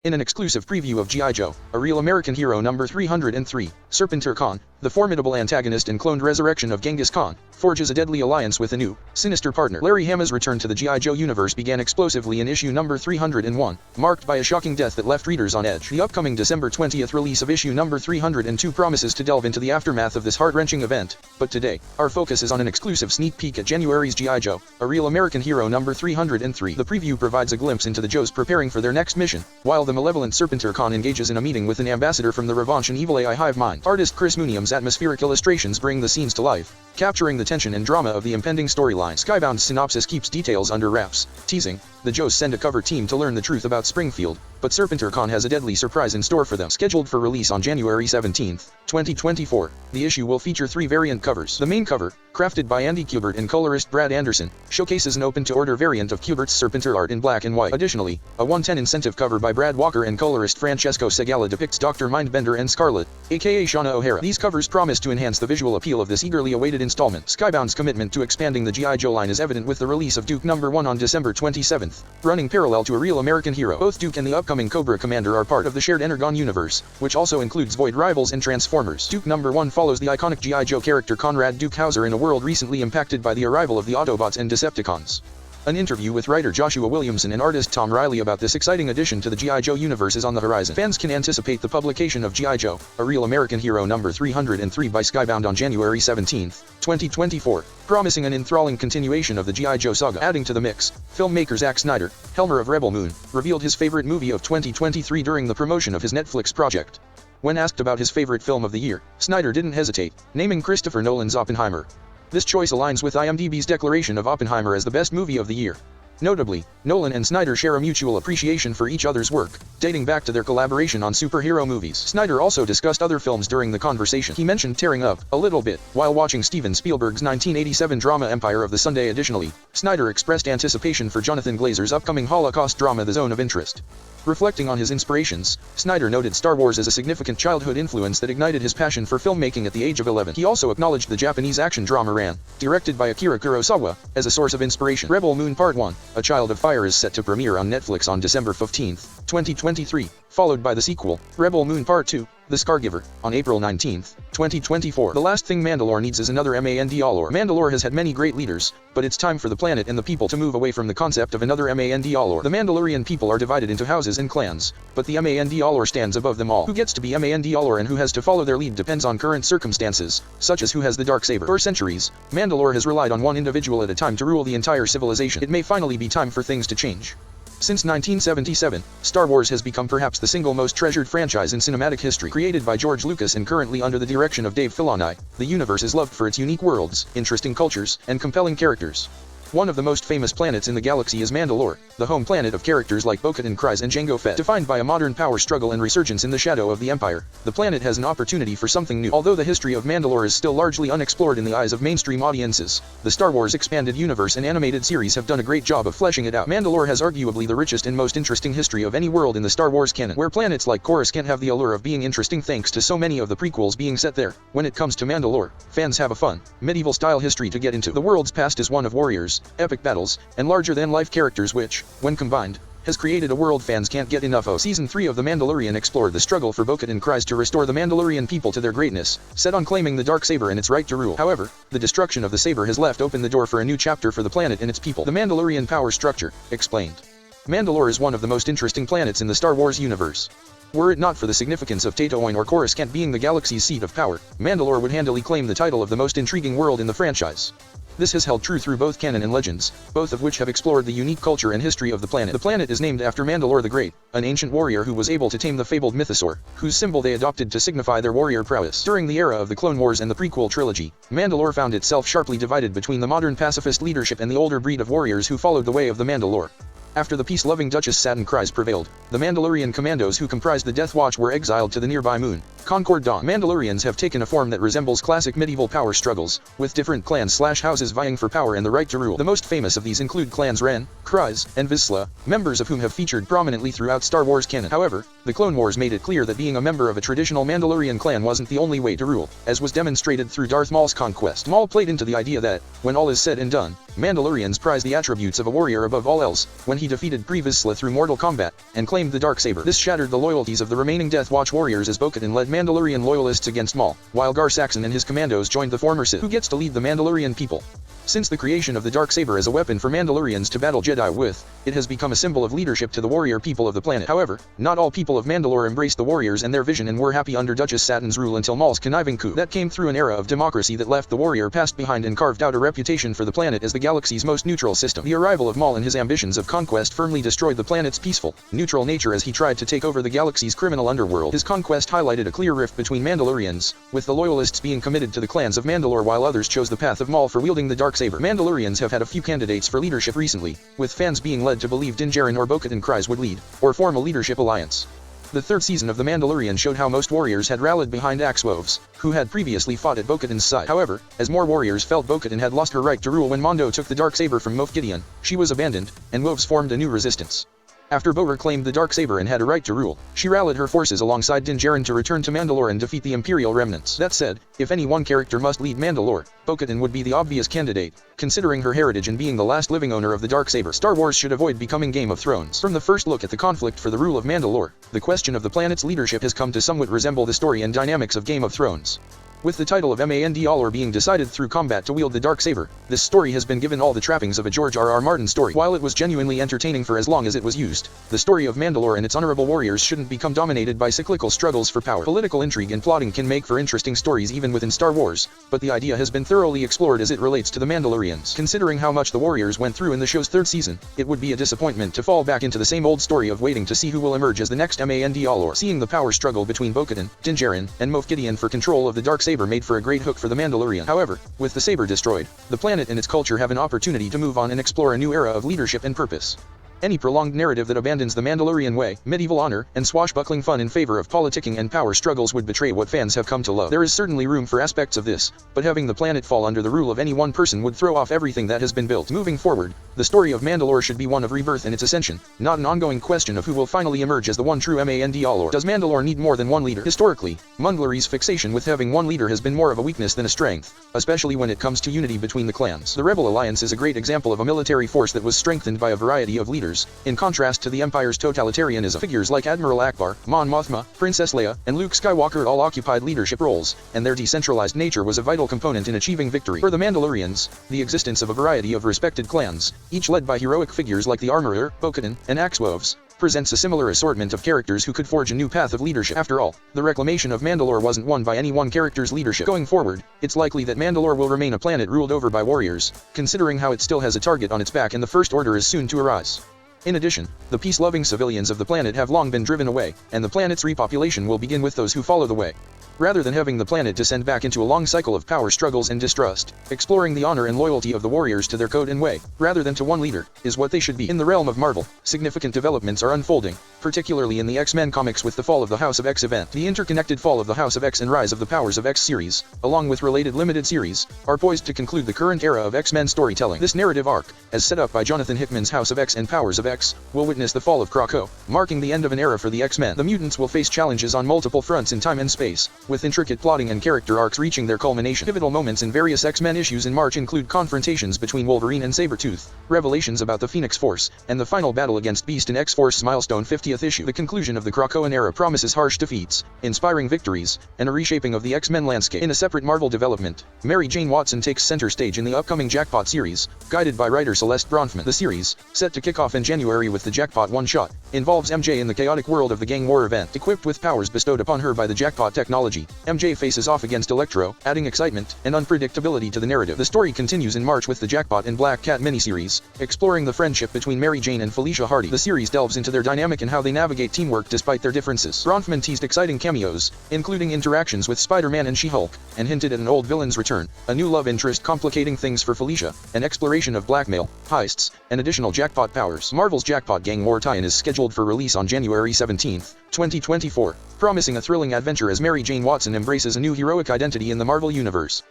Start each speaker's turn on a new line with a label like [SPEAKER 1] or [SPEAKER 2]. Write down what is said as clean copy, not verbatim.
[SPEAKER 1] In an exclusive preview of G.I. Joe, A Real American Hero number 303, Serpentor Khan, the formidable antagonist and cloned resurrection of Genghis Khan, forges a deadly alliance with a new, sinister partner. Larry Hama's return to the G.I. Joe universe began explosively in issue number 301, marked by a shocking death that left readers on edge. The upcoming December 20th release of issue number 302 promises to delve into the aftermath of this heart-wrenching event, but today, our focus is on an exclusive sneak peek at January's G.I. Joe, A Real American Hero number 303. The preview provides a glimpse into the Joes preparing for their next mission, while the malevolent Serpentor Khan engages in a meeting with an ambassador from the Revanche and Evil AI hive mind. Artist Chris Mooneyham's atmospheric illustrations bring the scenes to life, capturing the tension and drama of the impending storyline. Skybound's synopsis keeps details under wraps, teasing, the Joes send a cover team to learn the truth about Springfield, but Serpentor Khan has a deadly surprise in store for them. Scheduled for release on January 17, 2024, the issue will feature 3 variant covers. The main cover, crafted by Andy Kubert and colorist Brad Anderson, showcases an open-to-order variant of Kubert's Serpentor art in black and white. Additionally, a 110 incentive cover by Brad Walker and colorist Francesco Segala depicts Dr. Mindbender and Scarlet, aka Shauna O'Hara. These covers promise to enhance the visual appeal of this eagerly awaited installment. Skybound's commitment to expanding the G.I. Joe line is evident with the release of Duke number 1 on December 27th, running parallel to A Real American Hero. Both Duke and the upcoming Cobra Commander are part of the shared Energon universe, which also includes Void Rivals and Transformers. Duke number 1 follows the iconic G.I. Joe character Conrad Duke Hauser in a world recently impacted by the arrival of the Autobots and Decepticons. An interview with writer Joshua Williamson and artist Tom Riley about this exciting addition to the G.I. Joe universe is on the horizon. Fans can anticipate the publication of G.I. Joe, A Real American Hero number 303 by Skybound on January 17, 2024, promising an enthralling continuation of the G.I. Joe saga. Adding to the mix, filmmaker Zack Snyder, helmer of Rebel Moon, revealed his favorite movie of 2023 during the promotion of his Netflix project. When asked about his favorite film of the year, Snyder didn't hesitate, naming Christopher Nolan's Oppenheimer. This choice aligns with IMDb's declaration of Oppenheimer as the best movie of the year. Notably, Nolan and Snyder share a mutual appreciation for each other's work, dating back to their collaboration on superhero movies. Snyder also discussed other films during the conversation. He mentioned tearing up a little bit while watching Steven Spielberg's 1987 drama Empire of the Sun. Additionally, Snyder expressed anticipation for Jonathan Glazer's upcoming Holocaust drama The Zone of Interest. Reflecting on his inspirations, Snyder noted Star Wars as a significant childhood influence that ignited his passion for filmmaking at the age of 11. He also acknowledged the Japanese action drama Ran, directed by Akira Kurosawa, as a source of inspiration. Rebel Moon Part 1, A Child of Fire is set to premiere on Netflix on December 15, 2023, followed by the sequel, Rebel Moon Part 2, The Scargiver, on April 19, 2024. The last thing Mandalore needs is another Mandalore. Mandalore has had many great leaders, but it's time for the planet and the people to move away from the concept of another Mandalore. The Mandalorian people are divided into houses and clans, but the Mandalore stands above them all. Who gets to be Mandalore and who has to follow their lead depends on current circumstances, such as who has the Darksaber. For centuries, Mandalore has relied on one individual at a time to rule the entire civilization. It may finally be time for things to change. Since 1977, Star Wars has become perhaps the single most treasured franchise in cinematic history. Created by George Lucas and currently under the direction of Dave Filoni, the universe is loved for its unique worlds, interesting cultures, and compelling characters. One of the most famous planets in the galaxy is Mandalore, the home planet of characters like Bo-Katan Kryze and Jango Fett. Defined by a modern power struggle and resurgence in the shadow of the Empire, the planet has an opportunity for something new. Although the history of Mandalore is still largely unexplored in the eyes of mainstream audiences, the Star Wars expanded universe and animated series have done a great job of fleshing it out. Mandalore has arguably the richest and most interesting history of any world in the Star Wars canon, where planets like Coruscant have the allure of being interesting thanks to so many of the prequels being set there. When it comes to Mandalore, fans have a fun, medieval-style history to get into. The world's past is one of warriors, epic battles, and larger-than-life characters which, when combined, has created a world fans can't get enough of. Season 3 of The Mandalorian explored the struggle for Bo-Katan Kryze to restore the Mandalorian people to their greatness, set on claiming the Darksaber and its right to rule. However, the destruction of the saber has left open the door for a new chapter for the planet and its people. The Mandalorian power structure, explained. Mandalore is one of the most interesting planets in the Star Wars universe. Were it not for the significance of Tatooine or Coruscant being the galaxy's seat of power, Mandalore would handily claim the title of the most intriguing world in the franchise. This has held true through both canon and legends, both of which have explored the unique culture and history of the planet. The planet is named after Mandalore the Great, an ancient warrior who was able to tame the fabled mythosaur, whose symbol they adopted to signify their warrior prowess. During the era of the Clone Wars and the prequel trilogy, Mandalore found itself sharply divided between the modern pacifist leadership and the older breed of warriors who followed the way of the Mandalore. After the peace-loving Duchess Satin Kryze prevailed, the Mandalorian commandos who comprised the Death Watch were exiled to the nearby moon, Concord Dawn. Mandalorians have taken a form that resembles classic medieval power struggles, with different clans/houses vying for power and the right to rule. The most famous of these include clans Ren, Kryze, and Vizsla, members of whom have featured prominently throughout Star Wars canon. However, the Clone Wars made it clear that being a member of a traditional Mandalorian clan wasn't the only way to rule, as was demonstrated through Darth Maul's conquest. Maul played into the idea that, when all is said and done, Mandalorians prize the attributes of a warrior above all else, when he defeated Pre Vizsla through mortal combat, and claimed the Darksaber. This shattered the loyalties of the remaining Death Watch warriors as Bo-Katan led Mandalorian loyalists against Maul, while Gar Saxon and his commandos joined the former Sith. Who gets to lead the Mandalorian people? Since the creation of the Darksaber as a weapon for Mandalorians to battle Jedi with, it has become a symbol of leadership to the warrior people of the planet. However, not all people of Mandalore embraced the warriors and their vision and were happy under Duchess Satin's rule until Maul's conniving coup. That came through an era of democracy that left the warrior past behind and carved out a reputation for the planet as the galaxy's most neutral system. The arrival of Maul and his ambitions of conquest firmly destroyed the planet's peaceful, neutral nature as he tried to take over the galaxy's criminal underworld. His conquest highlighted a clear rift between Mandalorians, with the loyalists being committed to the clans of Mandalore while others chose the path of Maul for wielding the Darksaber. Mandalorians have had a few candidates for leadership recently, with fans being led to believe Din Djarin or Bo-Katan Kryze would lead, or form a leadership alliance. The third season of The Mandalorian showed how most warriors had rallied behind Axe Woves, who had previously fought at Bo-Katan's side. However, as more warriors felt Bo-Katan had lost her right to rule when Mondo took the Darksaber from Moff Gideon, she was abandoned, and Woves formed a new resistance. After Bo reclaimed the Darksaber and had a right to rule, she rallied her forces alongside Din Djarin to return to Mandalore and defeat the Imperial remnants. That said, if any one character must lead Mandalore, Bo-Katan would be the obvious candidate, considering her heritage and being the last living owner of the Darksaber. Star Wars should avoid becoming Game of Thrones. From the first look at the conflict for the rule of Mandalore, the question of the planet's leadership has come to somewhat resemble the story and dynamics of Game of Thrones. With the title of Mandalore being decided through combat to wield the Darksaber, this story has been given all the trappings of a George R.R. Martin story. While it was genuinely entertaining for as long as it was used, the story of Mandalore and its honorable warriors shouldn't become dominated by cyclical struggles for power. Political intrigue and plotting can make for interesting stories even within Star Wars, but the idea has been thoroughly explored as it relates to the Mandalorians. Considering how much the warriors went through in the show's third season, it would be a disappointment to fall back into the same old story of waiting to see who will emerge as the next Mandalore. Seeing the power struggle between Bo-Katan, Din Djarin, and Moff Gideon for control of the Darksaber made for a great hook for the Mandalorian. However, with the saber destroyed, the planet and its culture have an opportunity to move on and explore a new era of leadership and purpose. Any prolonged narrative that abandons the Mandalorian way, medieval honor, and swashbuckling fun in favor of politicking and power struggles would betray what fans have come to love. There is certainly room for aspects of this, but having the planet fall under the rule of any one person would throw off everything that has been built. Moving forward, the story of Mandalore should be one of rebirth and its ascension, not an ongoing question of who will finally emerge as the one true Mandalore. Does Mandalore need more than one leader? Historically, Mundlary's fixation with having one leader has been more of a weakness than a strength, especially when it comes to unity between the clans. The Rebel Alliance is a great example of a military force that was strengthened by a variety of leaders, in contrast to the Empire's totalitarianism. Figures like Admiral Akbar, Mon Mothma, Princess Leia, and Luke Skywalker all occupied leadership roles, and their decentralized nature was a vital component in achieving victory. For the Mandalorians, the existence of a variety of respected clans, each led by heroic figures like the Armorer, Bo-Katan, and Axe Woves, presents a similar assortment of characters who could forge a new path of leadership. After all, the reclamation of Mandalore wasn't won by any one character's leadership. Going forward, it's likely that Mandalore will remain a planet ruled over by warriors, considering how it still has a target on its back and the First Order is soon to arise. In addition, the peace-loving civilians of the planet have long been driven away, and the planet's repopulation will begin with those who follow the way. Rather than having the planet descend back into a long cycle of power struggles and distrust, exploring the honor and loyalty of the warriors to their code and way, rather than to one leader, is what they should be. In the realm of Marvel, significant developments are unfolding, particularly in the X-Men comics with the Fall of the House of X event. The interconnected Fall of the House of X and Rise of the Powers of X series, along with related limited series, are poised to conclude the current era of X-Men storytelling. This narrative arc, as set up by Jonathan Hickman's House of X and Powers of X, will witness the fall of Krakoa, marking the end of an era for the X-Men. The mutants will face challenges on multiple fronts in time and space, with intricate plotting and character arcs reaching their culmination. Pivotal moments in various X-Men issues in March include confrontations between Wolverine and Sabretooth, revelations about the Phoenix Force, and the final battle against Beast in X-Force's milestone 50th issue. The conclusion of the Krakoan era promises harsh defeats, inspiring victories, and a reshaping of the X-Men landscape. In a separate Marvel development, Mary Jane Watson takes center stage in the upcoming Jackpot series, guided by writer Celeste Bronfman. The series, set to kick off in January with the Jackpot one-shot, involves MJ in the chaotic world of the Gang War event. Equipped with powers bestowed upon her by the Jackpot technology, MJ faces off against Electro, adding excitement and unpredictability to the narrative. The story continues in March with the Jackpot and Black Cat miniseries, exploring the friendship between Mary Jane and Felicia Hardy. The series delves into their dynamic and how how they navigate teamwork despite their differences. Bronfman teased exciting cameos, including interactions with Spider-Man and She-Hulk, and hinted at an old villain's return, a new love interest complicating things for Felicia, an exploration of blackmail, heists, and additional jackpot powers. Marvel's Jackpot Gang War tie-in is scheduled for release on January 17, 2024, promising a thrilling adventure as Mary Jane Watson embraces a new heroic identity in the Marvel Universe.